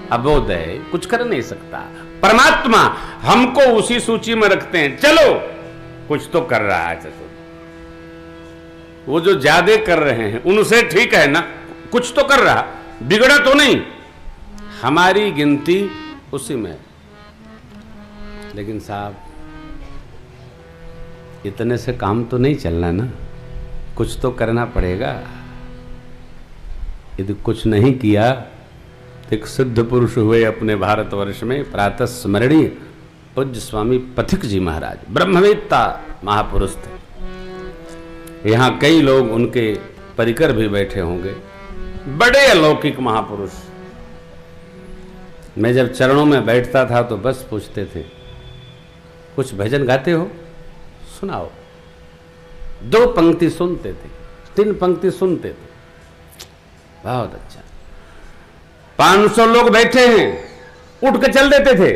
अबोधय, कुछ कर नहीं सकता। परमात्मा हमको उसी सूची में रखते हैं, चलो कुछ तो कर रहा है चतुर। वो जो ज्यादा कर रहे हैं उनसे ठीक है ना, कुछ तो कर रहा, बिगड़ा तो नहीं, हमारी गिनती उसी में। लेकिन साहब इतने से काम तो नहीं चलना ना, कुछ तो करना पड़ेगा। यदि कुछ नहीं किया तो एक सिद्ध पुरुष हुए अपने भारतवर्ष में, प्रातः स्मरणीय पूज्य स्वामी पथिक जी महाराज, ब्रह्मवेत्ता महापुरुष थे। यहाँ कई लोग उनके परिकर भी बैठे होंगे, बड़े अलौकिक महापुरुष। मैं जब चरणों में बैठता था तो बस पूछते थे, कुछ भजन गाते हो, सुनाओ। 2 पंक्ति सुनते थे, 3 पंक्ति सुनते थे, बहुत अच्छा। 500 लोग बैठे हैं, उठ के चल देते थे,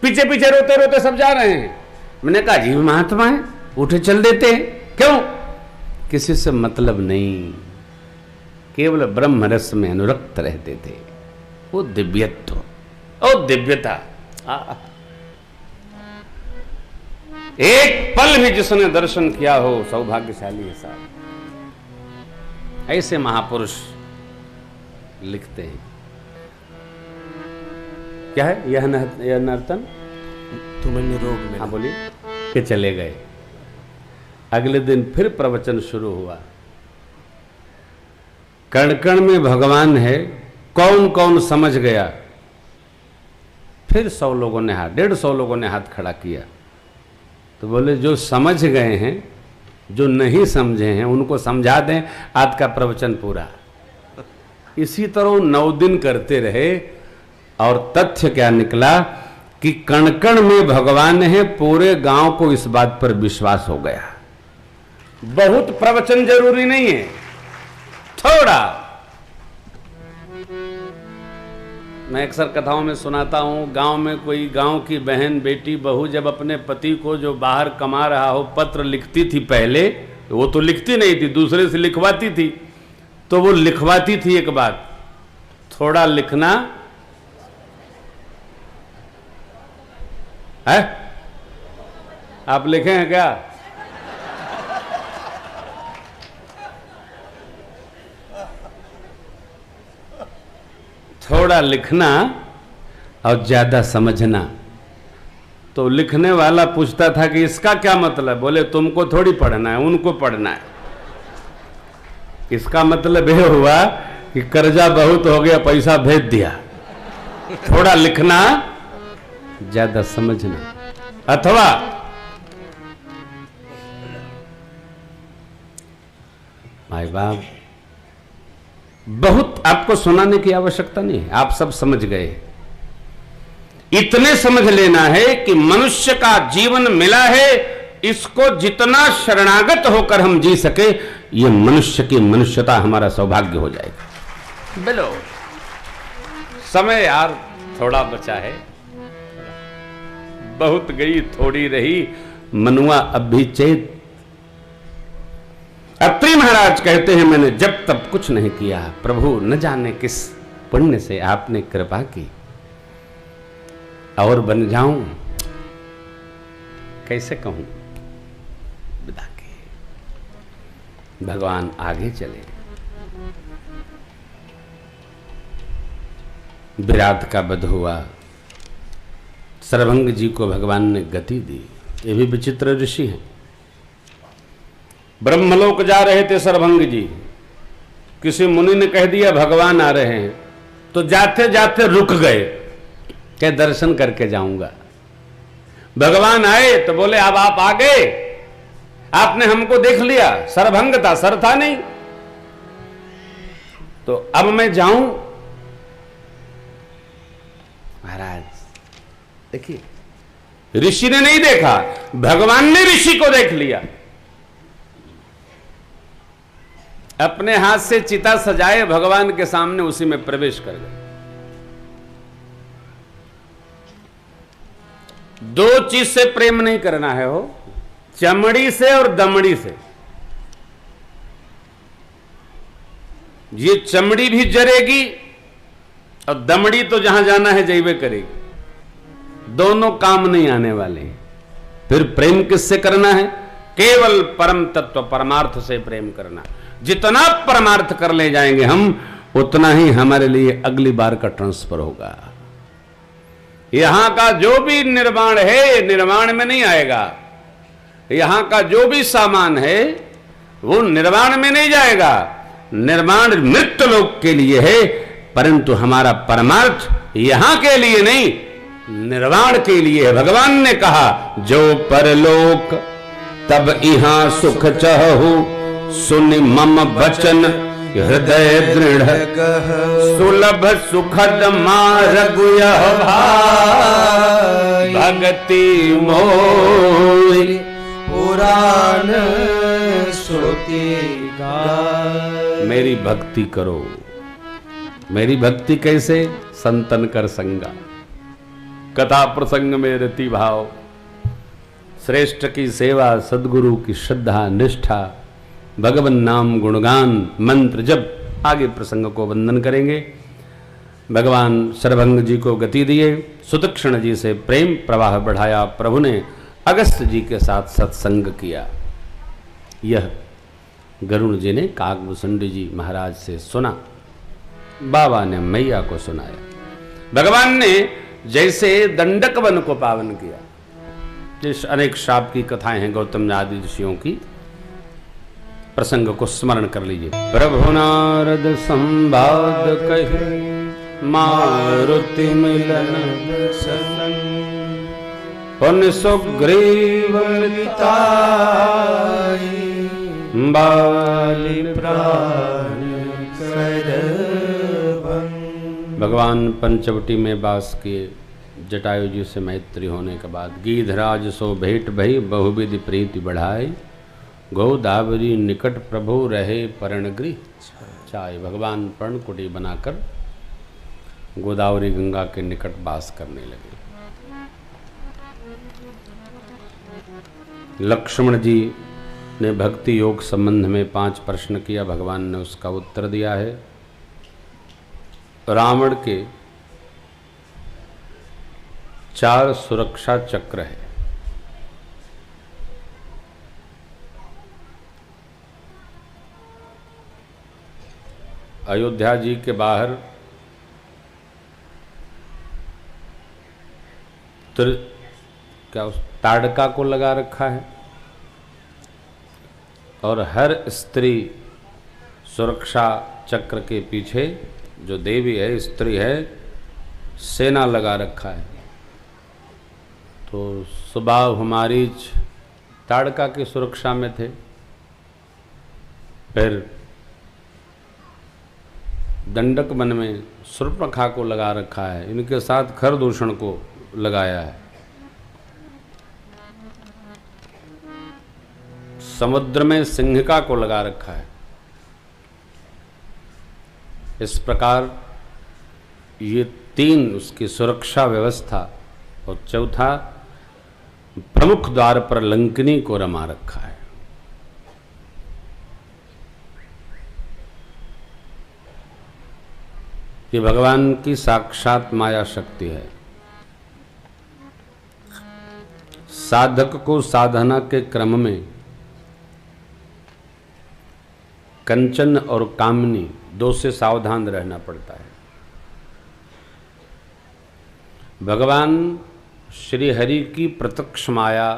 पीछे पीछे रोते रोते सब जा रहे हैं। मैंने कहा जीव महात्मा है, उठे चल देते हैं, क्यों? किसी से मतलब नहीं, केवल ब्रह्म रस में अनुरक्त रहते थे। वो दिव्यत्व, ओ दिव्यता, एक पल भी जिसने दर्शन किया हो सौभाग्यशाली है साहब। ऐसे महापुरुष लिखते हैं। क्या है यह नर्तन तुम्हें निरोग में। हाँ बोलिए। के चले गए। अगले दिन फिर प्रवचन शुरू हुआ। कण कण में भगवान है, कौन कौन समझ गया? फिर 100 लोगों ने हाथ, 150 लोगों ने हाथ खड़ा किया। तो बोले जो समझ गए हैं, जो नहीं समझे हैं उनको समझा दें, आज का प्रवचन पूरा। इसी तरह 9 दिन करते रहे और तथ्य क्या निकला कि कण कण में भगवान है। पूरे गांव को इस बात पर विश्वास हो गया। बहुत प्रवचन जरूरी नहीं है, थोड़ा। मैं अक्सर कथाओं में सुनाता हूं, गांव में कोई गांव की बहन, बेटी, बहू जब अपने पति को जो बाहर कमा रहा हो पत्र लिखती थी, पहले वो तो लिखती नहीं थी, दूसरे से लिखवाती थी। तो वो लिखवाती थी एक बात, थोड़ा लिखना है। आप लिखे हैं क्या? थोड़ा लिखना और ज्यादा समझना। तो लिखने वाला पूछता था कि इसका क्या मतलब? बोले तुमको थोड़ी पढ़ना है, उनको पढ़ना है। इसका मतलब यह हुआ कि कर्जा बहुत हो गया, पैसा भेज दिया। थोड़ा लिखना, ज्यादा समझना। अथवा माय बाप, बहुत आपको सुनाने की आवश्यकता नहीं है, आप सब समझ गए। इतने समझ लेना है कि मनुष्य का जीवन मिला है, इसको जितना शरणागत होकर हम जी सके, ये मनुष्य की मनुष्यता हमारा सौभाग्य हो जाएगा। बोलो समय यार थोड़ा बचा है, बहुत गई थोड़ी रही, मनुआ अब भी चेत। अत्रि महाराज कहते हैं मैंने जब तब कुछ नहीं किया, प्रभु न जाने किस पुण्य से आपने कृपा की, और बन जाऊं कैसे कहूं। विदा के भगवान आगे चले। विराट का वध हुआ, सरभंग जी को भगवान ने गति दी। ये भी विचित्र ऋषि हैं। ब्रह्मलोक जा रहे थे सरभंग जी, किसी मुनि ने कह दिया भगवान आ रहे हैं, तो जाते जाते रुक गए, क्या दर्शन करके जाऊंगा। भगवान आए तो बोले अब आप आ गए, आपने हमको देख लिया, सरभंग था, सर था नहीं, तो अब मैं जाऊं। महाराज देखिए, ऋषि ने नहीं देखा, भगवान ने ऋषि को देख लिया। अपने हाथ से चिता सजाए भगवान के सामने, उसी में प्रवेश कर गए। 2 चीज से प्रेम नहीं करना है हो, चमड़ी से और दमड़ी से। ये चमड़ी भी जरेगी और दमड़ी तो जहां जाना है जैवे करेगी। दोनों काम नहीं आने वाले। फिर प्रेम किससे करना है? केवल परम तत्व परमार्थ से प्रेम करना। जितना परमार्थ कर ले जाएंगे हम, उतना ही हमारे लिए अगली बार का ट्रांसफर होगा। यहां का जो भी निर्माण है, निर्माण में नहीं आएगा। यहां का जो भी सामान है वो निर्माण में नहीं जाएगा। निर्माण मृत लोक के लिए है, परंतु हमारा परमार्थ यहां के लिए नहीं, निर्वाण के लिए है। भगवान ने कहा, जो परलोक तब इहां सुख चहु, सुन मम बचन हृदय दृढ़, सुलभ सुखद मार्ग यह भाई, भक्ति मोहि पुराण श्रुति गाय। मेरी भक्ति करो। मेरी भक्ति कैसे? संतन कर संगा, कथा प्रसंग में रति भाव, श्रेष्ठ की सेवा, सदगुरु की श्रद्धा निष्ठा, भगवन नाम गुणगान, मंत्र जब आगे प्रसंग को वंदन करेंगे। भगवान शरभंग जी को गति दिए, सुदक्षिण जी से प्रेम प्रवाह बढ़ाया। प्रभु ने अगस्त जी के साथ सत्संग किया। यह गरुण जी ने काकभूषुंडी जी महाराज से सुना, बाबा ने मैया को सुनाया। भगवान ने जैसे दंडक वन को पावन किया। जिस अनेक श्राप की कथाएं हैं गौतम आदि ऋषियों की, प्रसंग को स्मरण कर लीजिए। प्रभु नारद संवाद कही, मारुति मिलन दर्शन, पुन सुग्रीव मिताई, बाली प्राण करबन। भगवान पंचवटी में वास किए। जटायु जी से मैत्री होने के बाद गीधराज सो भेंट भई, बहुविधि प्रीति बढ़ाई, गोदावरी निकट प्रभु रहे पर्णगृह चाय। भगवान पर्णकुटी बनाकर गोदावरी गंगा के निकट वास करने लगे। लक्ष्मण जी ने भक्ति योग संबंध में 5 प्रश्न किया, भगवान ने उसका उत्तर दिया है। रावण के 4 सुरक्षा चक्र है। अयोध्या जी के बाहर क्या उस ताड़का को लगा रखा है, और हर स्त्री सुरक्षा चक्र के पीछे जो देवी है, स्त्री है, सेना लगा रखा है। तो सुबाह हमारीच ताड़का की सुरक्षा में थे। फिर दंडक वन में शूर्पणखा को लगा रखा है, इनके साथ खरदूषण को लगाया है। समुद्र में सिंहिका को लगा रखा है। इस प्रकार ये 3 उसकी सुरक्षा व्यवस्था, और चौथा प्रमुख द्वार पर लंकिनी को रमा रखा है। ये भगवान की साक्षात माया शक्ति है। साधक को साधना के क्रम में कंचन और कामनी 2 से सावधान रहना पड़ता है। भगवान श्री हरि की प्रत्यक्ष माया,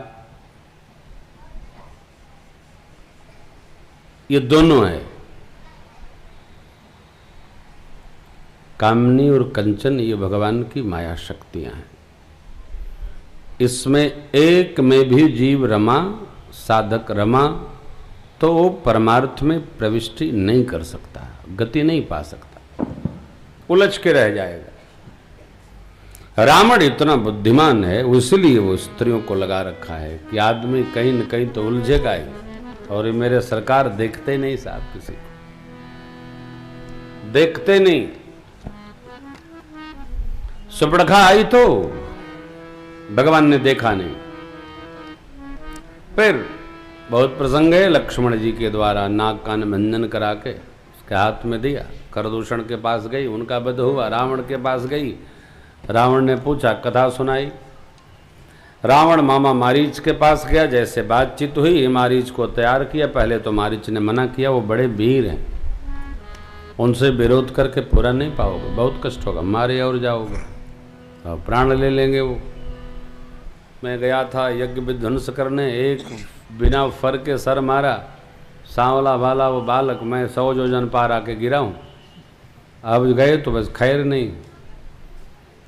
ये दोनों है। कामनी और कंचन ये भगवान की माया शक्तियां हैं। इसमें एक में भी जीव रमा, साधक रमा, तो वो परमार्थ में प्रविष्टि नहीं कर सकता, गति नहीं पा सकता, उलझ के रह जाएगा। रावण इतना बुद्धिमान है, इसलिए वो स्त्रियों को लगा रखा है कि आदमी कहीं न कहीं तो उलझेगा ही। और ये मेरे सरकार देखते नहीं साहब, किसी को देखते नहीं। सुपर्णखा आई तो भगवान ने देखा नहीं। फिर बहुत प्रसंग है, लक्ष्मण जी के द्वारा नाक कान भंजन करा के उसके हाथ में दिया। करदूषण के पास गई, उनका वध हुआ। रावण के पास गई, रावण ने पूछा, कथा सुनाई। रावण मामा मारीच के पास गया, जैसे बातचीत हुई मारीच को तैयार किया। पहले तो मारीच ने मना किया, वो बड़े वीर हैं, उनसे विरोध करके पूरा नहीं पाओगे, बहुत कष्ट होगा, मारे और जाओगे और प्राण ले लेंगे वो। मैं गया था यज्ञ विध्वंस करने, एक बिना फर के सर मारा, सांवला वाला वो बालक, मैं 100 योजन पार आके गिरा हूँ। अब गए तो बस खैर नहीं,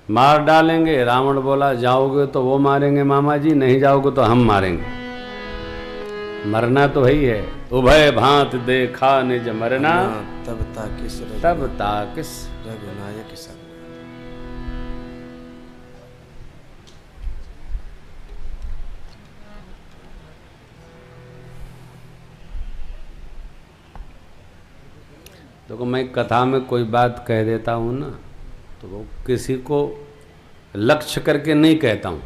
मार डालेंगे। रावण बोला, जाओगे तो वो मारेंगे मामा जी, नहीं जाओगे तो हम मारेंगे। मरना तो वही है, उभय भांत देखा निज मरना, तब ताकिस रघुनायक सब। देखो, मैं कथा में कोई बात कह देता हूँ ना, तो वो किसी को लक्ष्य करके नहीं कहता हूँ।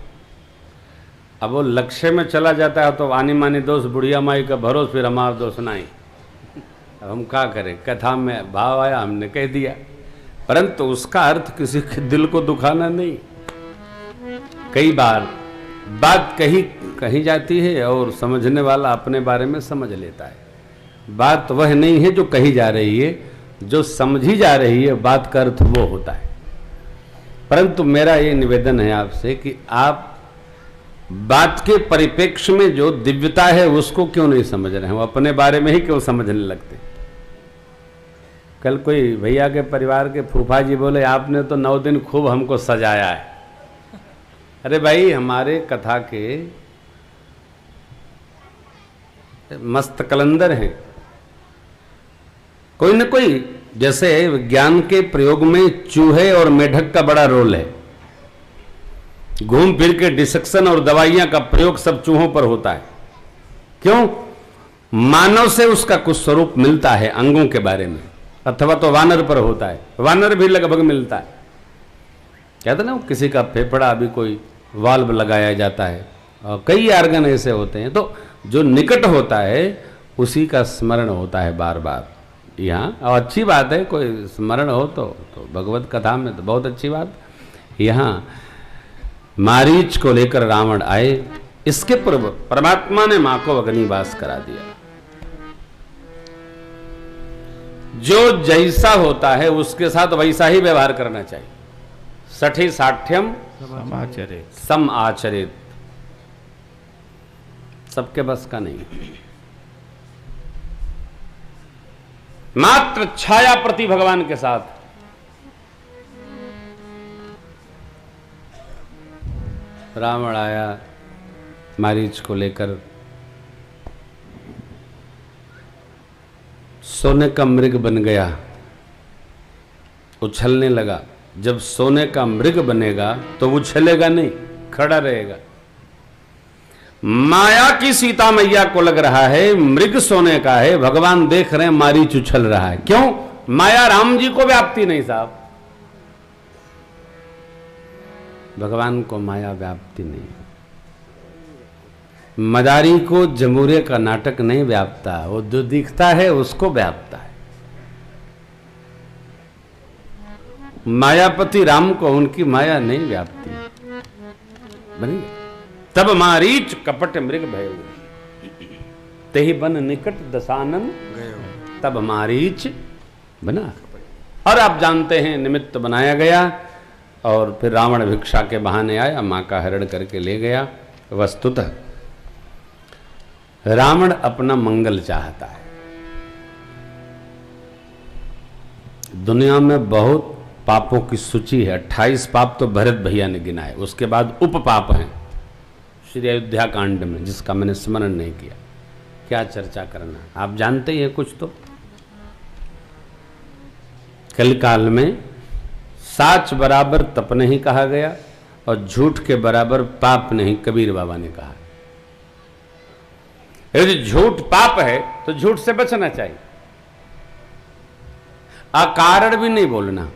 अब वो लक्ष्य में चला जाता है तो आनी मानी दोष बुढ़िया माई का भरोस, फिर हमारा दोष नहीं। अब हम क्या करें, कथा में भाव आया हमने कह दिया, परंतु उसका अर्थ किसी के दिल को दुखाना नहीं। कई बार बात कही जाती है और समझने वाला अपने बारे में समझ लेता है। बात वह नहीं है जो कही जा रही है, जो समझी जा रही है बात का अर्थ वो होता है। परंतु मेरा ये निवेदन है आपसे कि आप बात के परिप्रेक्ष्य में जो दिव्यता है उसको क्यों नहीं समझ रहे हैं, वो अपने बारे में ही क्यों समझने लगते। कल कोई भैया के परिवार के फूफा जी बोले, आपने तो 9 दिन खूब हमको सजाया है। अरे भाई, हमारे कथा के मस्त कलंदर हैं, कोई न कोई। जैसे विज्ञान के प्रयोग में चूहे और मेढक का बड़ा रोल है, घूम फिर के डिसेक्शन और दवाइयां का प्रयोग सब चूहों पर होता है। क्यों? मानव से उसका कुछ स्वरूप मिलता है अंगों के बारे में, अथवा तो वानर पर होता है, वानर भी लगभग मिलता है। कहते ना, किसी का फेफड़ा भी कोई वाल्व लगाया जाता है और कई आर्गन ऐसे होते हैं, तो जो निकट होता है उसी का स्मरण होता है बार बार यहाँ। और अच्छी बात है, कोई स्मरण हो तो भगवत कथा में तो बहुत अच्छी बात। यहाँ मारीच को लेकर रावण आए, इसके पूर्व परमात्मा ने मां को अग्निवास करा दिया। जो जैसा होता है उसके साथ वैसा ही व्यवहार करना चाहिए। सठी साठ्यम सम आचरित, सबके बस का नहीं। मात्र छाया प्रति भगवान के साथ। रावण आया मारीच को लेकर, सोने का मृग बन गया, उछलने लगा। जब सोने का मृग बनेगा तो उछलेगा नहीं, खड़ा रहेगा। माया की सीता मैया को लग रहा है मृग सोने का है, भगवान देख रहे हैं मारीच उछल रहा है। क्यों? माया राम जी को व्याप्ति नहीं साहब, भगवान को माया व्याप्ति नहीं। मदारी को जमूरे का नाटक नहीं व्यापता, वो जो दिखता है उसको व्यापता है। मायापति राम को उनकी माया नहीं व्यापती। बनी तब मारीच कपट मृग भयो, तेहि बन निकट दशानन गयो। तब मारीच बना। और आप जानते हैं निमित्त बनाया गया और फिर रावण भिक्षा के बहाने आया, मां का हरण करके ले गया। वस्तुतः रावण अपना मंगल चाहता है। दुनिया में बहुत पापों की सूची है, 28 पाप तो भरत भैया ने गिनाए, उसके बाद उप पाप हैं श्री अयोध्या कांड में, जिसका मैंने स्मरण नहीं किया। क्या चर्चा करना, आप जानते ही हैं कुछ तो। कल काल में साच बराबर तप नहीं कहा गया और झूठ के बराबर पाप नहीं, कबीर बाबा ने कहा। यदि झूठ पाप है तो झूठ से बचना चाहिए, अकारण भी नहीं बोलना।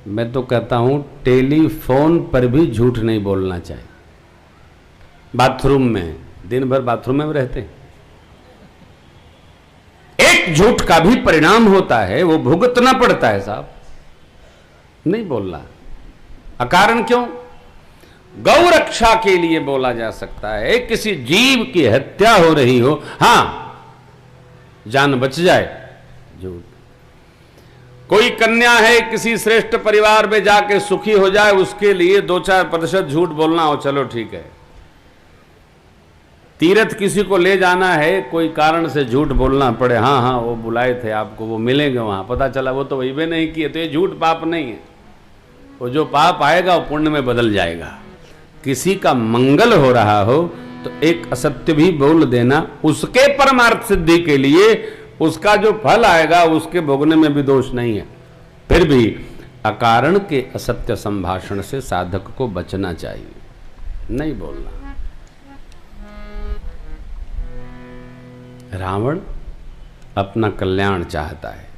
मैं तो कहता हूं टेलीफोन पर भी झूठ नहीं बोलना चाहिए। बाथरूम में, दिन भर बाथरूम में रहते हैं, एक झूठ का भी परिणाम होता है, वो भुगतना पड़ता है साहब, नहीं बोलना अकारण क्यों? गौ रक्षा के लिए बोला जा सकता है, किसी जीव की हत्या हो रही हो, हां जान बच जाए, झूठ। कोई कन्या है किसी श्रेष्ठ परिवार में जाके सुखी हो जाए, उसके लिए 2-4% झूठ बोलना हो, चलो ठीक है। तीर्थ किसी को ले जाना है, कोई कारण से झूठ बोलना पड़े, हाँ हाँ वो बुलाए थे आपको, वो मिलेंगे वहां, पता चला वो तो वही भी नहीं किए, तो ये झूठ पाप नहीं है। वो जो पाप आएगा वो पुण्य में बदल जाएगा। किसी का मंगल हो रहा हो तो एक असत्य भी बोल देना, उसके परमार्थ सिद्धि के लिए उसका जो फल आएगा उसके भोगने में भी दोष नहीं है। फिर भी अकारण के असत्य संभाषण से साधक को बचना चाहिए, नहीं बोलना। रावण अपना कल्याण चाहता है,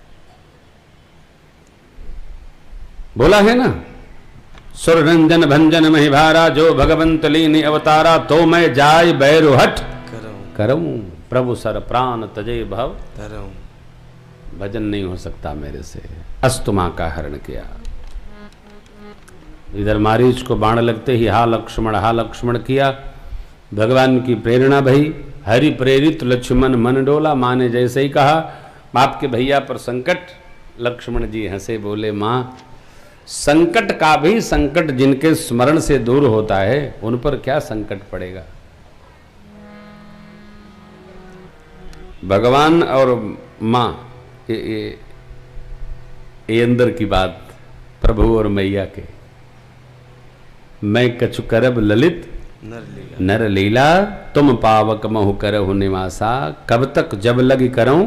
बोला है ना, सुररंजन भंजन महिभारा, जो भगवंत लीनी अवतारा, तो मैं जाय बैरु हट करऊं, प्रभु सर प्राण तजे भव धरऊं। भजन नहीं हो सकता मेरे से, अस्तुमा का हरण किया। इधर मारीच को बाण लगते ही हा लक्ष्मण किया, भगवान की प्रेरणा भई, हरि प्रेरित लक्ष्मण मन डोला, माँ ने जैसे ही कहा आपके भैया पर संकट, लक्ष्मण जी हंसे बोले माँ संकट का भी संकट जिनके स्मरण से दूर होता है उन पर क्या संकट पड़ेगा। भगवान और माँ ये अंदर की बात, प्रभु और मैया के। मैं कछु करब ललित नर लीला, तुम पावक महु करहु निवासा, कब तक जब लगी करऊं।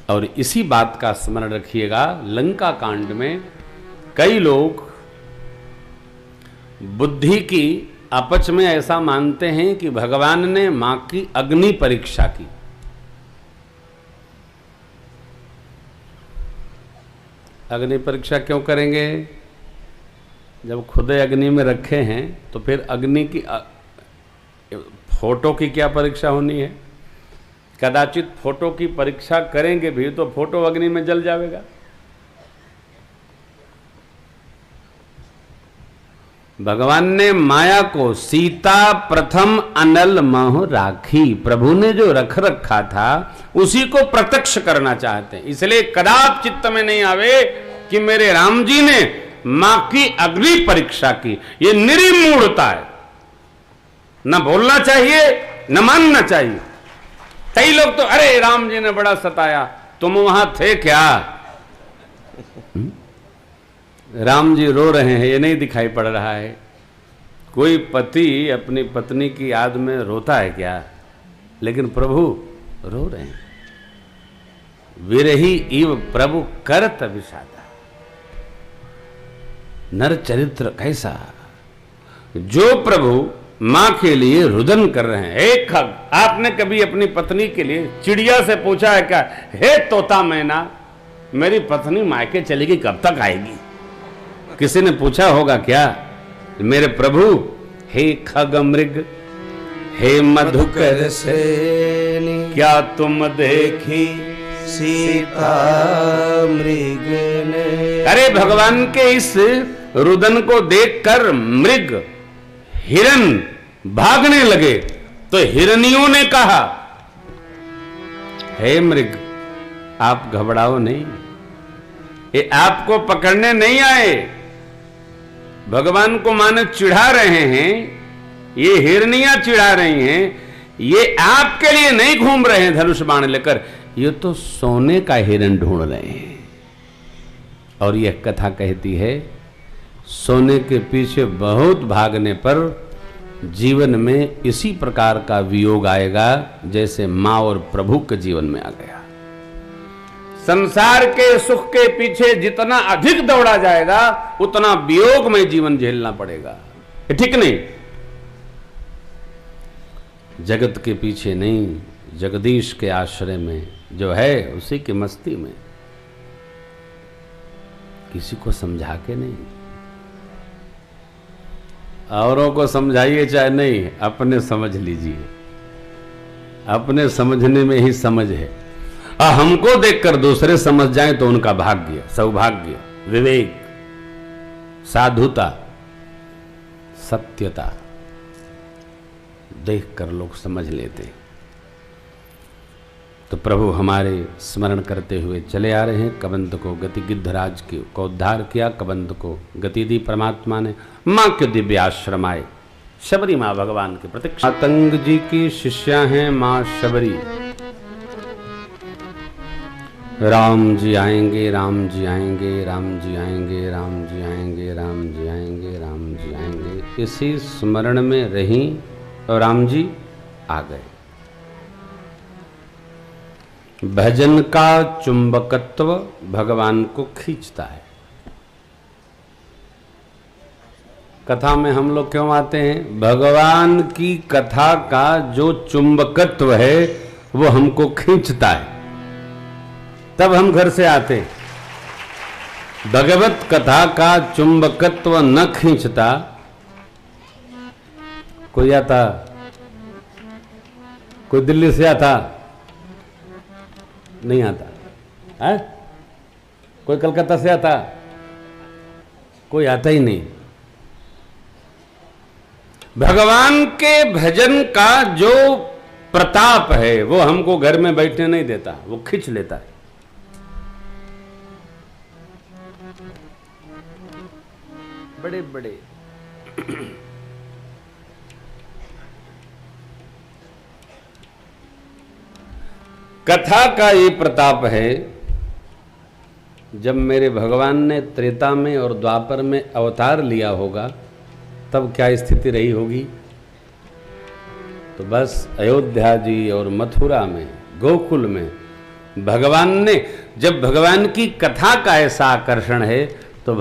और इसी बात का स्मरण रखिएगा, लंका कांड में कई लोग बुद्धि की अपच में ऐसा मानते हैं कि भगवान ने मां की अग्नि परीक्षा की। अग्नि परीक्षा क्यों करेंगे? जब खुद अग्नि में रखे हैं तो फिर अग्नि की फोटो की क्या परीक्षा होनी है? कदाचित फोटो की परीक्षा करेंगे भी तो फोटो अग्नि में जल जाएगा। भगवान ने माया को सीता प्रथम अनल मह राखी, प्रभु ने जो रख रखा था उसी को प्रत्यक्ष करना चाहते हैं। इसलिए कदाप चित्त में नहीं आवे कि मेरे राम जी ने मां की अग्नि परीक्षा की। ये निर्मूढ़ता है, न बोलना चाहिए न मानना चाहिए। कई लोग तो अरे राम जी ने बड़ा सताया, तुम वहां थे क्या? राम जी रो रहे हैं ये नहीं दिखाई पड़ रहा है? कोई पति अपनी पत्नी की याद में रोता है क्या? लेकिन प्रभु रो रहे हैं। विरही इव प्रभु करत विषादा। नर चरित्र कैसा, जो प्रभु मां के लिए रुदन कर रहे हैं। एक खग, आपने कभी अपनी पत्नी के लिए चिड़िया से पूछा है क्या, हे तोता मैना मेरी पत्नी मायके चलेगी कब तक आएगी? किसी ने पूछा होगा क्या? मेरे प्रभु हे खग मृग हे मधुकर सेनी, क्या तुम देखी सीता मृग ने। अरे भगवान के इस रुदन को देखकर मृग हिरन भागने लगे तो हिरनियों ने कहा हे मृग आप घबराओ नहीं, ये आपको पकड़ने नहीं आए। भगवान को मानो चिढ़ा रहे हैं, ये हिरनियां चिढ़ा रही हैं, ये आपके लिए नहीं घूम रहे हैं धनुष बाण लेकर, ये तो सोने का हिरन ढूंढ रहे हैं। और यह कथा कहती है सोने के पीछे बहुत भागने पर जीवन में इसी प्रकार का वियोग आएगा जैसे मां और प्रभु के जीवन में आ गया। संसार के सुख के पीछे जितना अधिक दौड़ा जाएगा उतना वियोग में जीवन झेलना पड़ेगा। ये ठीक नहीं। जगत के पीछे नहीं, जगदीश के आश्रय में जो है उसी की मस्ती में। किसी को समझा के नहीं, औरों को समझाइए चाहे नहीं, अपने समझ लीजिए। अपने समझने में ही समझ है। और हमको देखकर दूसरे समझ जाएं तो उनका भाग्य, सौभाग्य, विवेक, साधुता, सत्यता देखकर लोग समझ लेते। तो प्रभु हमारे स्मरण करते हुए चले आ रहे हैं। कबंध को गति गिद्धराज को उद्धार किया, कबंध को गति दी परमात्मा ने। मां के दिव्य आश्रम आए, शबरी मां भगवान की प्रतीक्षा। आतंग जी की शिष्या हैं मां शबरी। राम जी आएंगे, राम जी आएंगे, राम जी आएंगे, राम जी आएंगे, राम जी आएंगे, राम जी आएंगे, इसी स्मरण में रही और राम जी आ गए। भजन का चुंबकत्व भगवान को खींचता है। कथा में हम लोग क्यों आते हैं? भगवान की कथा का जो चुंबकत्व है वो हमको खींचता है, तब हम घर से आते हैं। भगवत कथा का चुंबकत्व न खींचता, कोई आता, कोई दिल्ली से आता, नहीं आता है, कोई कलकत्ता से आता, कोई आता ही नहीं। भगवान के भजन का जो प्रताप है वो हमको घर में बैठने नहीं देता, वो खींच लेता है। बड़े बड़े कथा का ये प्रताप है। जब मेरे भगवान ने त्रेता में और द्वापर में अवतार लिया होगा तब क्या स्थिति रही होगी? तो बस अयोध्या जी और मथुरा में, गोकुल में भगवान ने, जब भगवान की कथा का ऐसा आकर्षण है तो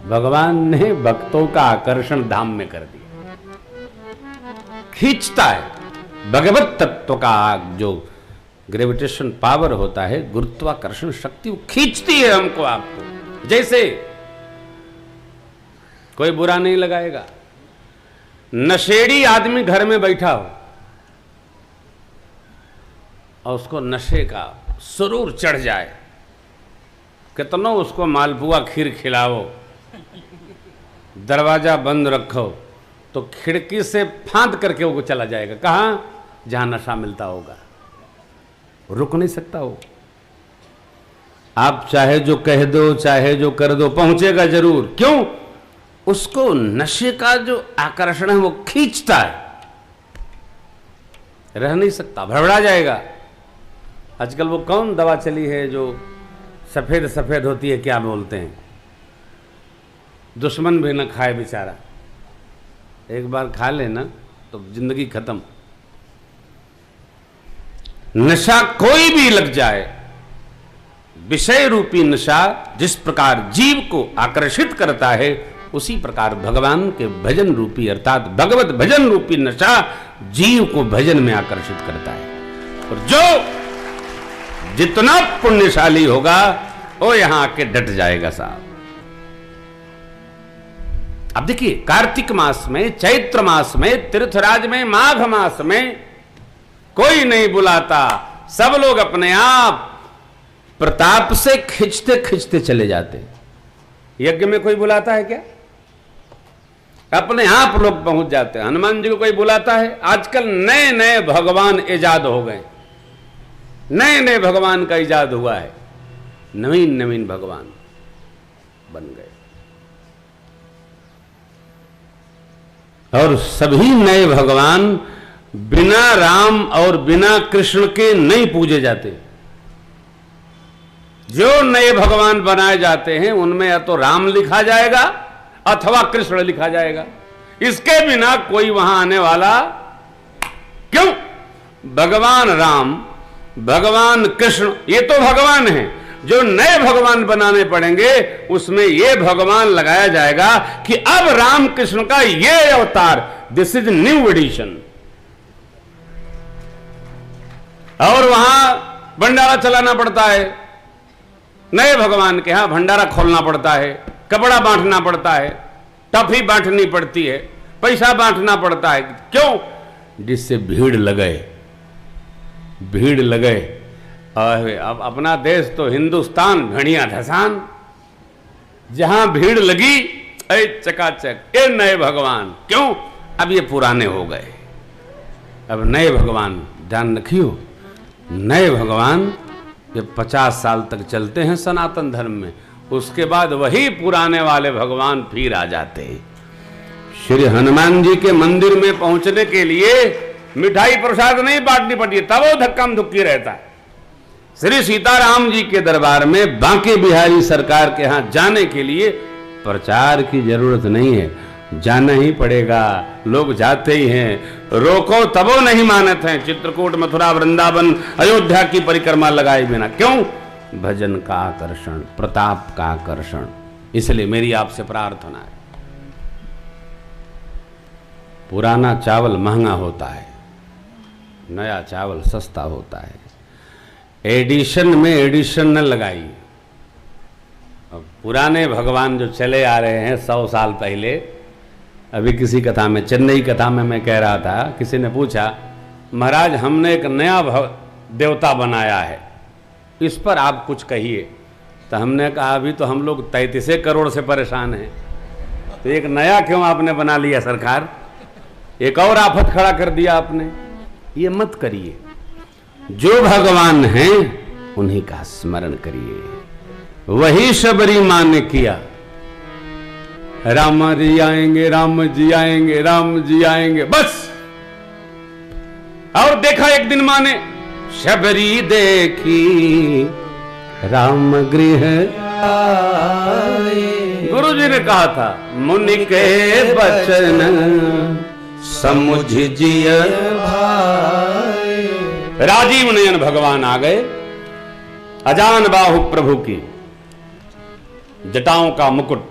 भगवान ने भक्तों का आकर्षण धाम में कर दिया, खींचता है। भगवत तत्व का जो ग्रेविटेशन पावर होता है, गुरुत्वाकर्षण शक्ति, वो खींचती है हमको, आपको। जैसे कोई बुरा नहीं लगाएगा, नशेड़ी आदमी घर में बैठा हो और उसको नशे का सुरूर चढ़ जाए, कितनों उसको मालपुआ खीर खिलाओ, दरवाजा बंद रखो, तो खिड़की से फांद करके वो चला जाएगा। कहां? जहां नशा मिलता होगा, रुक नहीं सकता हो। आप चाहे जो कह दो, चाहे जो कर दो, पहुंचेगा जरूर। क्यों? उसको नशे का जो आकर्षण है वो खींचता है, रह नहीं सकता, भड़बड़ा जाएगा। आजकल वो कौन दवा चली है जो सफेद सफेद होती है, क्या बोलते हैं, दुश्मन भी न खाए बेचारा, एक बार खा लेना तो जिंदगी खत्म। नशा कोई भी लग जाए, विषय रूपी नशा जिस प्रकार जीव को आकर्षित करता है, उसी प्रकार भगवान के भजन रूपी अर्थात भगवत भजन रूपी नशा जीव को भजन में आकर्षित करता है। और जो जितना पुण्यशाली होगा वो यहां आके डट जाएगा साहब। अब देखिए, कार्तिक मास में, चैत्र मास में, तीर्थराज में, माघ मास में कोई नहीं बुलाता, सब लोग अपने आप प्रताप से खिंचते खिंचते चले जाते। यज्ञ में कोई बुलाता है क्या? अपने आप लोग पहुंच जाते हैं। हनुमान जी को कोई बुलाता है? आजकल नए नए भगवान इजाद हो गए, नए नए भगवान का इजाद हुआ है, नवीन नवीन भगवान बन गए। और सभी नए भगवान बिना राम और बिना कृष्ण के नहीं पूजे जाते। जो नए भगवान बनाए जाते हैं उनमें या तो राम लिखा जाएगा अथवा कृष्ण लिखा जाएगा, इसके बिना कोई वहां आने वाला क्यों? भगवान राम, भगवान कृष्ण, ये तो भगवान हैं। जो नए भगवान बनाने पड़ेंगे उसमें ये भगवान लगाया जाएगा कि अब राम कृष्ण का ये अवतार, दिस इज न्यू एडिशन। और वहां भंडारा चलाना पड़ता है, नए भगवान के यहां भंडारा खोलना पड़ता है, कपड़ा बांटना पड़ता है, टॉफी बांटनी पड़ती है, पैसा बांटना पड़ता है। क्यों? जिससे भीड़ लगे, भीड़ लगे। अब अपना देश तो हिंदुस्तान भेड़िया धसान, जहां भीड़ लगी ऐ चकाचक, ये नए भगवान। क्यों? अब ये पुराने हो गए, अब नए भगवान। ध्यान रखियो, नए भगवान ये 50 साल तक चलते हैं सनातन धर्म में, उसके बाद वही पुराने वाले भगवान फिर आ जाते हैं। श्री हनुमान जी के मंदिर में पहुंचने के लिए मिठाई प्रसाद नहीं बांटनी पड़ती, तब वो धक्का धुक्की रहता है। श्री सीताराम जी के दरबार में बांके बिहारी सरकार के यहां जाने के लिए प्रचार की जरूरत नहीं है, जाना ही पड़ेगा। लोग जाते ही हैं, रोको तब वो नहीं मानते हैं। चित्रकूट, मथुरा, वृंदावन, अयोध्या की परिक्रमा लगाए बिना। क्यों? भजन का आकर्षण, प्रताप का आकर्षण। इसलिए मेरी आपसे प्रार्थना है, पुराना चावल महंगा होता है, नया चावल सस्ता होता है। एडिशन में एडिशन न लगाई। अब पुराने भगवान जो चले आ रहे हैं 100 साल पहले, अभी किसी कथा में, चेन्नई कथा में मैं कह रहा था, किसी ने पूछा महाराज हमने एक नया देवता बनाया है, इस पर आप कुछ कहिए। तो हमने कहा अभी तो हम लोग 33 करोड़ से परेशान हैं, तो एक नया क्यों आपने बना लिया सरकार, एक और आफत खड़ा कर दिया आपने। ये मत करिए, जो भगवान हैं उन्हीं का स्मरण करिए। वही शबरी मां ने किया, राम जी आएंगे, राम जी आएंगे, राम जी आएंगे, बस। और देखा एक दिन मां ने शबरी देखी, राम गृह गुरु जी ने कहा था, मुनि के बचन समुझ जिय भाई। राजीव नयन भगवान आ गए, अजान बाहु प्रभु की जटाओं का मुकुट,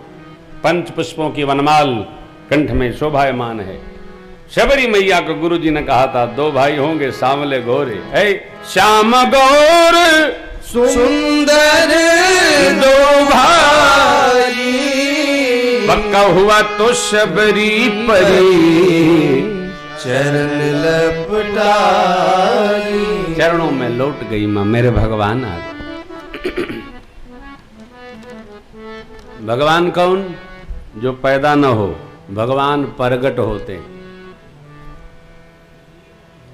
पंच पुष्पों की वनमाल कंठ में शोभायमान है। शबरी मैया को गुरु जी ने कहा था 2 भाई होंगे सांवले गोरे, है श्याम गौर सुंदर 2 भाई, पक्का हुआ तो शबरी परी चरण लपटाई। चरणों में लौट गई मां, मेरे भगवान आ गए। भगवान कौन? जो पैदा न हो, भगवान प्रगट होते।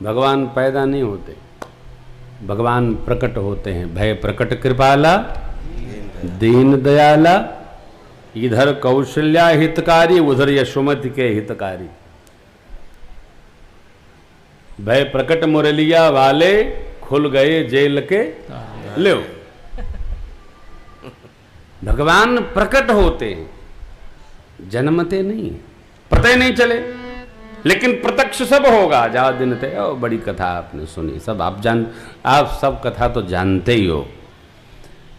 भगवान पैदा नहीं होते, भगवान प्रकट होते हैं। भय प्रकट कृपाला दीन दयाला, इधर कौशल्या हितकारी, उधर यशोमति के हितकारी। भय प्रकट मुरलिया वाले, खुल गए जेल के ले। भगवान प्रकट होते हैं, जन्मते नहीं, पता ही नहीं चले, लेकिन प्रत्यक्ष सब होगा। जा दिन थे, बड़ी कथा आपने सुनी, सब आप सब कथा तो जानते ही हो।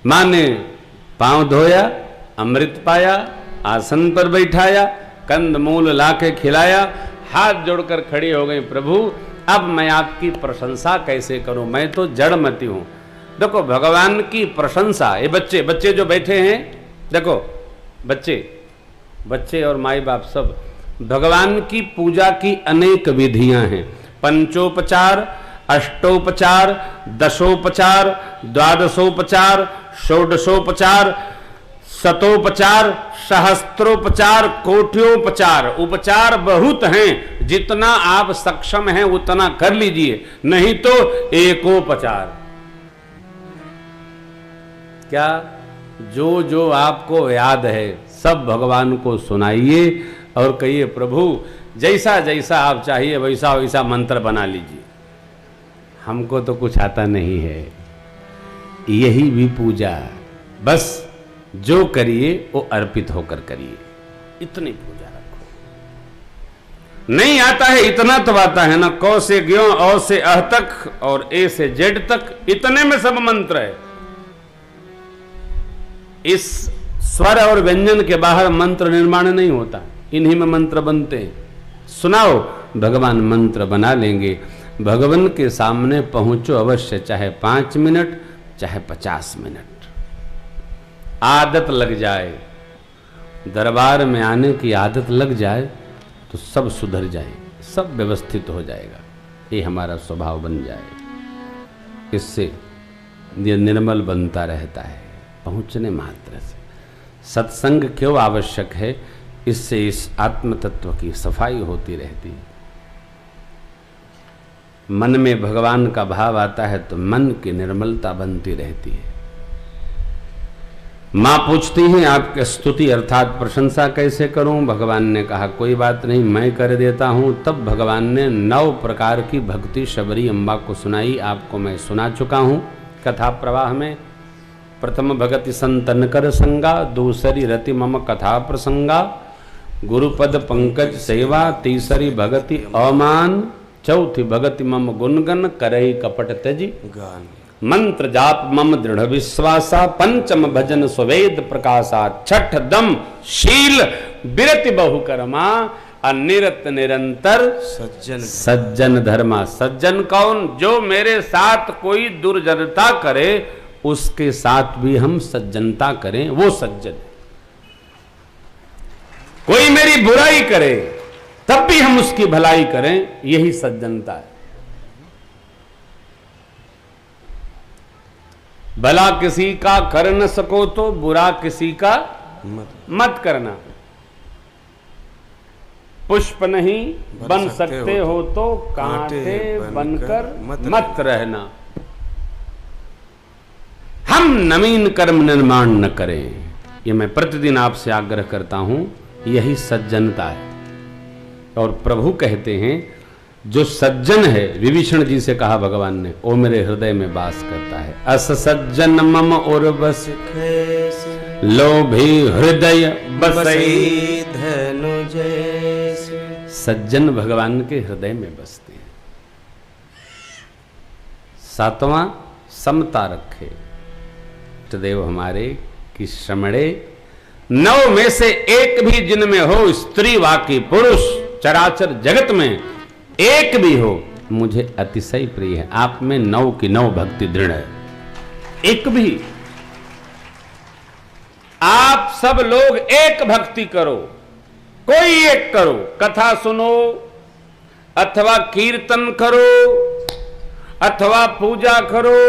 मां ने पांव धोया, अमृत पाया, आसन पर बैठाया, कंद मूल लाके खिलाया, हाथ जोड़कर खड़ी हो गई, प्रभु अब मैं आपकी प्रशंसा कैसे करूं, मैं तो जड़मती हूं। देखो भगवान की प्रशंसा, ये बच्चे जो बैठे हैं, देखो बच्चे और माई बाप सब, भगवान की पूजा की अनेक विधियां हैं। पंचोपचार, अष्टोपचार, दशोपचार, द्वादशोपचार, षोडशोपचार, शतोपचार, सहस्त्रोपचार, कोट्योपचार। उपचार बहुत हैं, जितना आप सक्षम हैं उतना कर लीजिए, नहीं तो एकोपचार। क्या? जो आपको याद है सब भगवान को सुनाइए और कहिए प्रभु जैसा जैसा आप चाहिए वैसा वैसा मंत्र बना लीजिए। हमको तो कुछ आता नहीं है, यही भी पूजा। बस जो करिए वो अर्पित होकर करिए, इतनी पूजा रखो। नहीं आता है इतना तो आता है ना, क से ज्यों, औ से अह तक और ए से जेड तक, इतने में सब मंत्र है। इस स्वर और व्यंजन के बाहर मंत्र निर्माण नहीं होता, इन्हीं में मंत्र बनते हैं। सुनाओ, भगवान मंत्र बना लेंगे। भगवान के सामने पहुंचो अवश्य, चाहे 5 मिनट चाहे 50 मिनट। आदत लग जाए, दरबार में आने की आदत लग जाए तो सब सुधर जाए, सब व्यवस्थित हो जाएगा। ये हमारा स्वभाव बन जाए। इससे ये निर्मल बनता रहता है पहुंचने मात्र से। सत्संग क्यों आवश्यक है? इससे इस आत्म तत्व की सफाई होती रहती है। मन में भगवान का भाव आता है तो मन की निर्मलता बनती रहती है। मां पूछती हैं आपके स्तुति अर्थात प्रशंसा कैसे करूं? भगवान ने कहा कोई बात नहीं, मैं कर देता हूं। तब भगवान ने 9 प्रकार की भक्ति शबरी अम्बा को सुनाई। आपको मैं सुना चुका हूं कथा प्रवाह में। प्रथम भगति संतन कर संगा, दूसरी रति मम कथा प्रसंगा, गुरुपद पंकज सेवा, तीसरी भगति अमान, चौथी भगति मम गुणगन, करई कपट त्यजी गान, मंत्र जाप मम दृढ़ विश्वासा, पंचम भजन स्वेद प्रकाशा, छठ दम शील बिरति बहुकर्मा, अनिरत निरंतर सज्जन धर्मा। सज्जन कौन? जो मेरे साथ कोई दुर्जनता करे उसके साथ भी हम सज्जनता करें, वो सज्जन। कोई मेरी बुराई करे तब भी हम उसकी भलाई करें, यही सज्जनता है। भला किसी का कर न सको तो बुरा किसी का मत करना। पुष्प नहीं बन सकते हो तो कांटे बनकर मत रहना। हम नवीन कर्म निर्माण न करें, ये मैं प्रतिदिन आपसे आग्रह करता हूं। यही सज्जनता है। और प्रभु कहते हैं जो सज्जन है, विभीषण जी से कहा भगवान ने, ओ मेरे हृदय में वास करता है। अस सज्जन मम और बस लोभी हृदय बसई धनु जैसे। सज्जन भगवान के हृदय में बसते हैं। 7वां समता रखे देव हमारे कि श्रमणे 9 में से एक भी जिनमें हो, स्त्री वाकी पुरुष चराचर जगत में एक भी हो, मुझे अतिशय प्रिय है। आप में 9 की 9 भक्ति दृढ़ है। एक भी, आप सब लोग एक भक्ति करो, कोई एक करो। कथा सुनो अथवा कीर्तन करो अथवा पूजा करो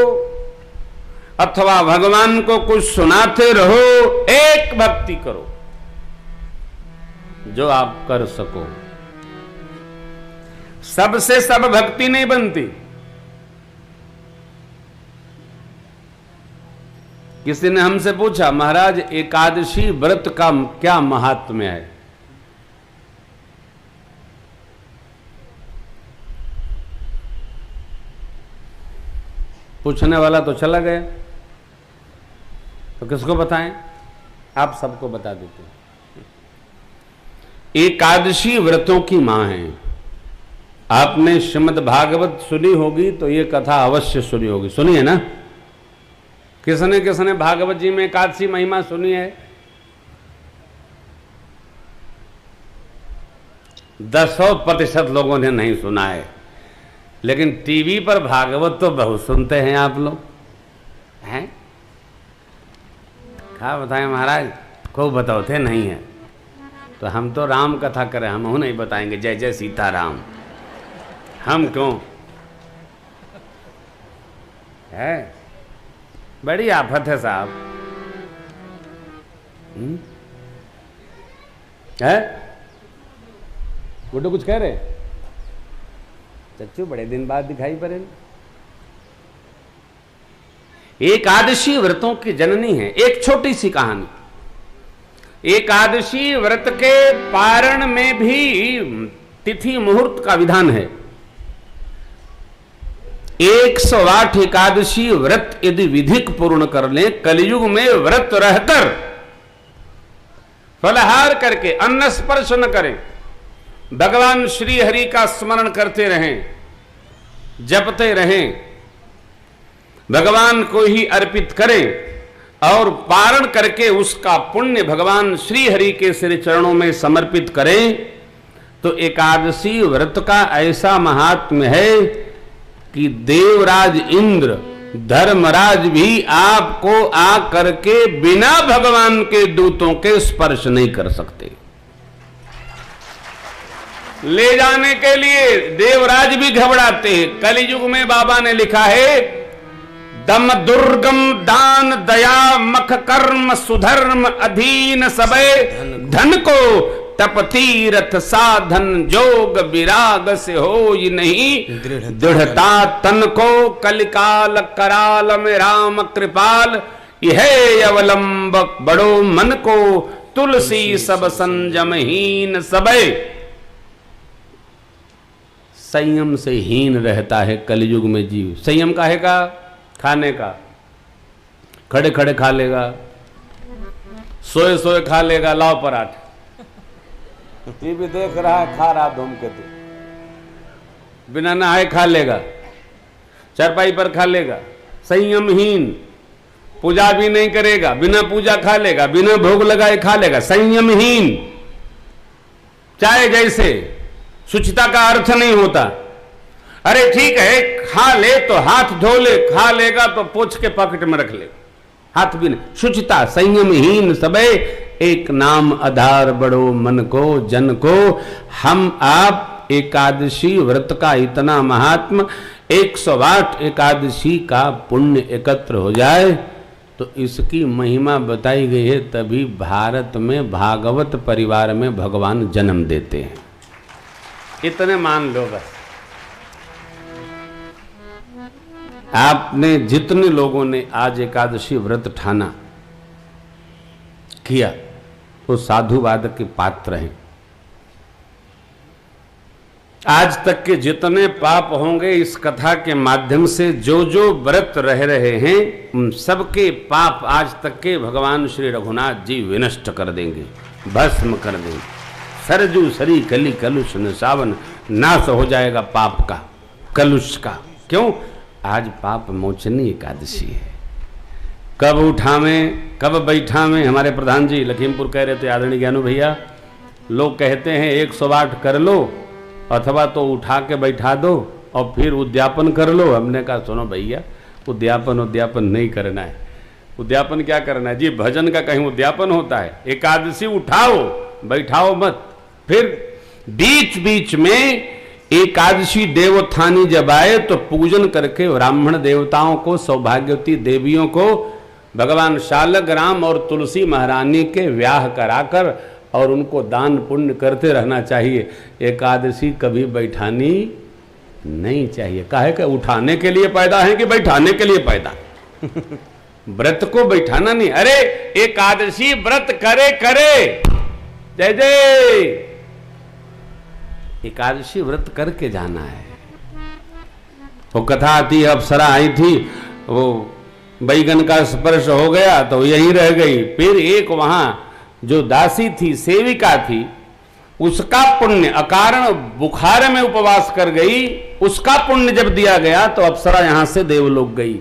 अथवा भगवान को कुछ सुनाते रहो, एक भक्ति करो जो आप कर सको। सबसे सब भक्ति नहीं बनती। किसी ने हमसे पूछा महाराज एकादशी व्रत का क्या महात्म्य है? पूछने वाला तो चला गया, तो किसको बताएं? आप सबको बता देते हैं। एकादशी व्रतों की मां है। आपने श्रीमद् भागवत सुनी होगी तो ये कथा अवश्य सुनी होगी। सुनी है ना? किसने भागवत जी में एकादशी महिमा सुनी है? 10% लोगों ने नहीं सुना है। लेकिन टीवी पर भागवत तो बहुत सुनते हैं आप लोग हैं। क्या बताएं महाराज, खूब बताओते नहीं है तो हम तो राम कथा करें, हम नहीं बताएंगे जय जय सीताराम। हम क्यों? है बड़ी आफत है साहब। है गुड्डू कुछ कह रहे? चच्चू बड़े दिन बाद दिखाई पड़े। एकादशी व्रतों की जननी है। एक छोटी सी कहानी। एकादशी व्रत के पारण में भी तिथि मुहूर्त का विधान है। 108 एकादशी व्रत यदि विधिक पूर्ण कर ले, कलयुग में व्रत रहकर फलहार करके अन्न स्पर्श न करें, भगवान श्री हरि का स्मरण करते रहें, जपते रहें, भगवान को ही अर्पित करें और पारण करके उसका पुण्य भगवान श्री हरि के श्री चरणों में समर्पित करें, तो एकादशी व्रत का ऐसा महात्म्य है कि देवराज इंद्र धर्मराज भी आपको आ करके बिना भगवान के दूतों के स्पर्श नहीं कर सकते। ले जाने के लिए देवराज भी घबराते हैं। कलयुग में बाबा ने लिखा है दम दुर्गम दान दया मख कर्म सुधर्म अधीन सबे धन को तप तीरथ साधन जोग विराग से हो नहीं दृढ़ता तन को कलिकाल कराल में राम कृपाल यह अवलंब बड़ो मन को तुलसी सब संयमहीन सबे। संयम से हीन रहता है कलयुग में जीव। संयम काहे का? खाने का। खड़े खड़े खा लेगा, सोए सोए खा लेगा, लाव पराठा, टीवी देख रहा है खा रहा धूमकेतु, बिना नहाए खा लेगा, चारपाई पर खा लेगा। संयमहीन। पूजा भी नहीं करेगा, बिना पूजा खा लेगा, बिना भोग लगाए खा लेगा। संयमहीन। चाहे जैसे शुचिता का अर्थ नहीं होता। अरे ठीक है, खा ले तो हाथ धो ले, खा लेगा तो पोंछ के पॉकेट में रख ले, हाथ भी नहीं। शुचिता। संयमहीन सबे एक नाम आधार बड़ो मन को जन को। हम आप एकादशी व्रत का इतना महात्म, 108 एकादशी का पुण्य एकत्र हो जाए तो इसकी महिमा बताई गई है। तभी भारत में भागवत परिवार में भगवान जन्म देते हैं। इतने मान लो बस। आपने जितने लोगों ने आज एकादशी व्रत ठाना किया वो साधुवाद के पात्र हैं। आज तक के जितने पाप होंगे इस कथा के माध्यम से जो जो व्रत रह रहे हैं उन सबके पाप आज तक के भगवान श्री रघुनाथ जी विनष्ट कर देंगे, भस्म कर देंगे। सरजू सरी कली कलुष न सावन, नाश हो जाएगा पाप का, कलुष का। क्यों? आज पाप मोचनी एकादशी है। कब उठावें कब बैठावें? हमारे प्रधान जी लखीमपुर कह रहे थे, आदरणीय ज्ञानू भैया, लोग कहते हैं 108 कर लो अथवा तो उठा के बैठा दो और फिर उद्यापन कर लो। हमने कहा सुनो भैया, उद्यापन नहीं करना है। उद्यापन क्या करना है जी? भजन का कहीं उद्यापन होता है? एकादशी उठाओ, बैठाओ मत। फिर बीच बीच में एकादशी देवोत्थानी जब आए तो पूजन करके ब्राह्मण देवताओं को, सौभाग्यवती देवियों को भगवान शालग्राम और तुलसी महारानी के व्याह कराकर और उनको दान पुण्य करते रहना चाहिए। एकादशी कभी बैठानी नहीं चाहिए। काहे कि उठाने के लिए पैदा है कि बैठाने के लिए पैदा? व्रत को बैठाना नहीं। अरे एकादशी व्रत करे करे, जय जय। एकादशी व्रत करके जाना है। वो कथा आती है, अप्सरा आई थी, वो बैगन का स्पर्श हो गया तो यहीं रह गई। फिर एक वहां जो दासी थी, सेविका थी, उसका पुण्य, अकारण बुखार में उपवास कर गई, उसका पुण्य जब दिया गया तो अप्सरा यहां से देवलोक गई।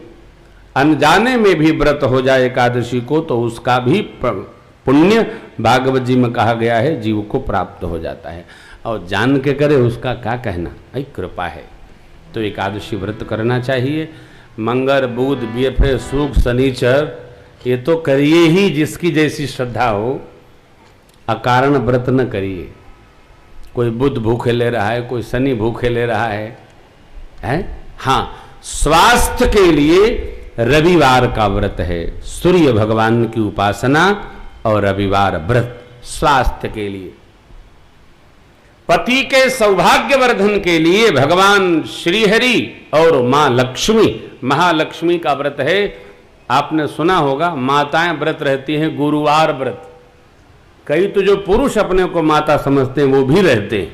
अनजाने में भी व्रत हो जाए एकादशी को तो उसका भी पुण्य भागवत जी में कहा गया है जीव को प्राप्त हो जाता है। और जान के करे उसका क्या कहना, भाई कृपा है। तो एकादशी व्रत करना चाहिए। मंगर बुध बीफे सुख शनिचर ये तो करिए ही जिसकी जैसी श्रद्धा हो। अकारण व्रत न करिए। कोई बुध भूखे ले रहा है, कोई शनि भूखे ले रहा है? हाँ, स्वास्थ्य के लिए रविवार का व्रत है। सूर्य भगवान की उपासना और रविवार व्रत स्वास्थ्य के लिए। पति के सौभाग्य वर्धन के लिए भगवान श्रीहरि और मां लक्ष्मी, महालक्ष्मी का व्रत है। आपने सुना होगा माताएं व्रत रहती हैं गुरुवार व्रत। कई तो जो पुरुष अपने को माता समझते हैं वो भी रहते हैं।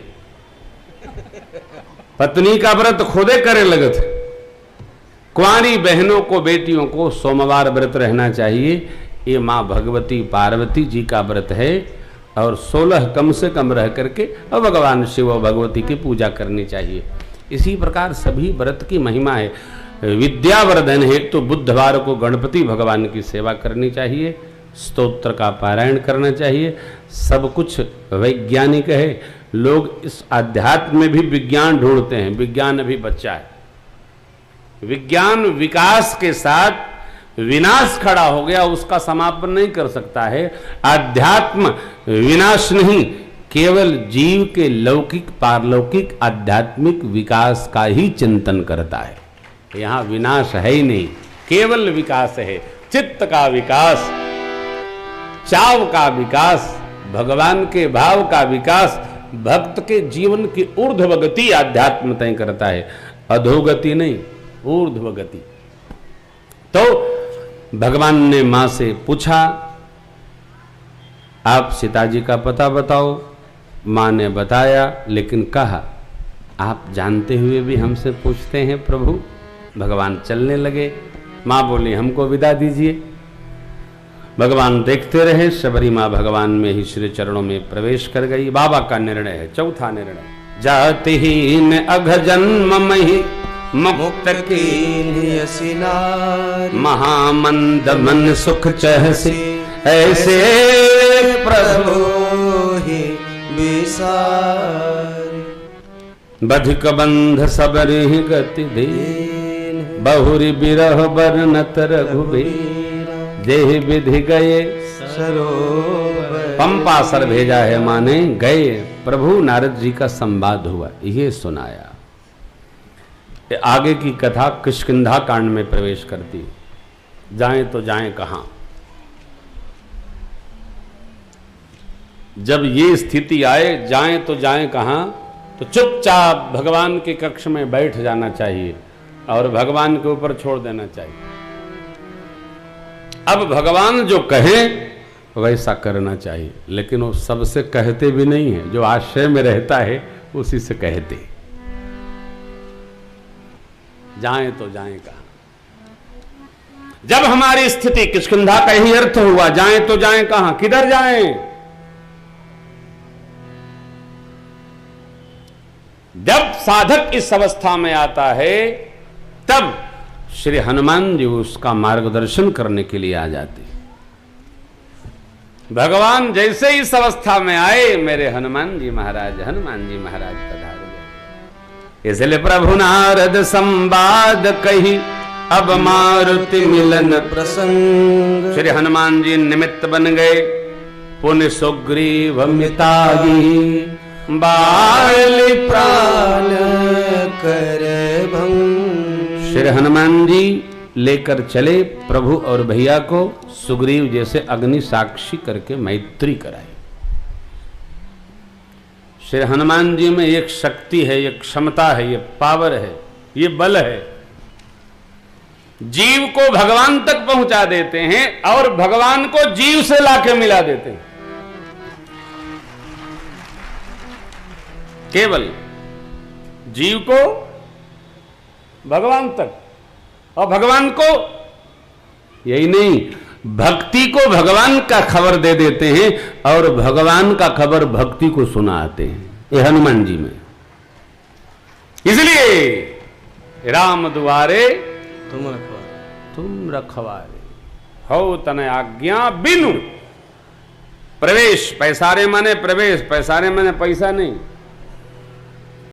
पत्नी का व्रत खुदे करे लगत। कुंवारी बहनों को, बेटियों को सोमवार व्रत रहना चाहिए। ये मां भगवती पार्वती जी का व्रत है और 16 कम से कम रह करके और भगवान शिव और भगवती की पूजा करनी चाहिए। इसी प्रकार सभी व्रत की महिमा है। विद्यावर्धन है तो बुधवार को गणपति भगवान की सेवा करनी चाहिए, स्तोत्र का पारायण करना चाहिए। सब कुछ वैज्ञानिक है। लोग इस अध्यात्म में भी विज्ञान ढूंढते हैं। विज्ञान अभी बच्चा है। विज्ञान विकास के साथ विनाश खड़ा हो गया, उसका समापन नहीं कर सकता है। अध्यात्म विनाश नहीं, केवल जीव के लौकिक पारलौकिक आध्यात्मिक विकास का ही चिंतन करता है। यहाँ विनाश है ही नहीं। केवल विकास है, चित्त का विकास, चाव का विकास, भगवान के भाव का विकास, भक्त के जीवन की ऊर्ध्व गति आध्यात्म तय करता है, अधोगति नहीं, ऊर्ध्व गति। तो भगवान ने मां से पूछा, आप सीता जी का पता बताओ। मां ने बताया, लेकिन कहा आप जानते हुए भी हमसे पूछते हैं प्रभु। भगवान चलने लगे। मां बोली, हमको विदा दीजिए। भगवान देखते रहे। शबरी मां भगवान में ही श्री चरणों में प्रवेश कर गई। बाबा का निर्णय है, चौथा निर्णय, जाति हीन अघ जन्म मही मुक्त की महामंद मन सुख चहसी ऐसे प्रभु ही विसारी बधिक बंध सबरि गति दे बहुरी बिरह बरनत रघुबीर देह विधि गए सरोवर। पंपासर भेजा है माने गए। प्रभु नारद जी का संवाद हुआ, ये सुनाया। आगे की कथा किष्किंधा कांड में प्रवेश करती। जाएं तो जाएं कहां। जब ये स्थिति आए, जाएं तो जाएं कहां, तो चुपचाप भगवान के कक्ष में बैठ जाना चाहिए और भगवान के ऊपर छोड़ देना चाहिए। अब भगवान जो कहें वैसा करना चाहिए, लेकिन वो सबसे कहते भी नहीं है। जो आश्रय में रहता है उसी से कहते। जाएं तो जाएं कहां। जब हमारी स्थिति किष्किंधा का ही अर्थ हुआ, जाएं तो जाएं कहां, किधर जाएं। जब साधक इस अवस्था में आता है, तब श्री हनुमान जी उसका मार्गदर्शन करने के लिए आ जाते। भगवान जैसे इस अवस्था में आए, मेरे हनुमान जी महाराज पधार गए। इसलिए प्रभु नारद संवाद कही, अब मारुति मिलन प्रसंग। श्री हनुमान जी निमित्त बन गए। पुण्य सुग्रीव मितागी बाली प्राण कर भंग। श्री हनुमान जी लेकर चले प्रभु और भैया को, सुग्रीव जैसे अग्नि साक्षी करके मैत्री कराई। श्री हनुमान जी में एक शक्ति है, एक क्षमता है, ये पावर है, ये बल है। जीव को भगवान तक पहुंचा देते हैं और भगवान को जीव से लाके मिला देते हैं। केवल जीव को भगवान तक, और भगवान को, यही नहीं, भक्ति को भगवान का खबर दे देते हैं और भगवान का खबर भक्ति को सुनाते हैं। ये हनुमान जी में। इसलिए राम दुआरे तुम रखवारे हो तने आज्ञा बिनु प्रवेश। पैसारे माने प्रवेश, पैसारे माने पैसा नहीं।